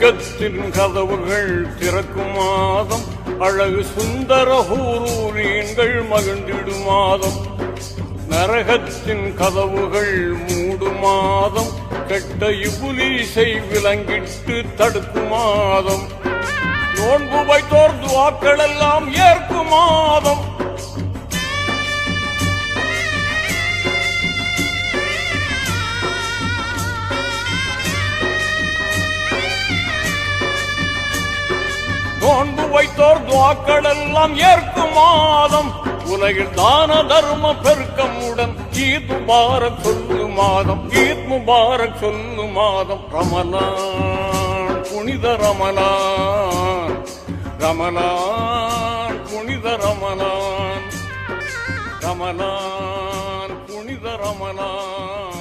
சொர்க்கத்தின் கதவுகள் திறக்கும் மாதம், அழகு சுந்தர ஹூரூரீன்கள் மகிழ்ந்திடும் மாதம். நரகத்தின் கதவுகள் மூடும் மாதம், கெட்ட இபுலீசை விலங்கிட்டு தடுக்கும் மாதம். நோன்பு வைத்தோர் துஆக்கள் எல்லாம் ஏற்கும் மாதம். நோன்பு வைத்தோர் துஆக்கள் எல்லாம் ஏற்கும் மாதம். உலகில் தான தர்ம பெருக்கமுடன் ஈத் முபாரக் சொல்லு மாதம், ஈத் முபாரக் சொல்லு மாதம். ரமலான் புனித ரமலான், ரமலான் புனித ரமலான், ரமலான் புனித ரமலான்.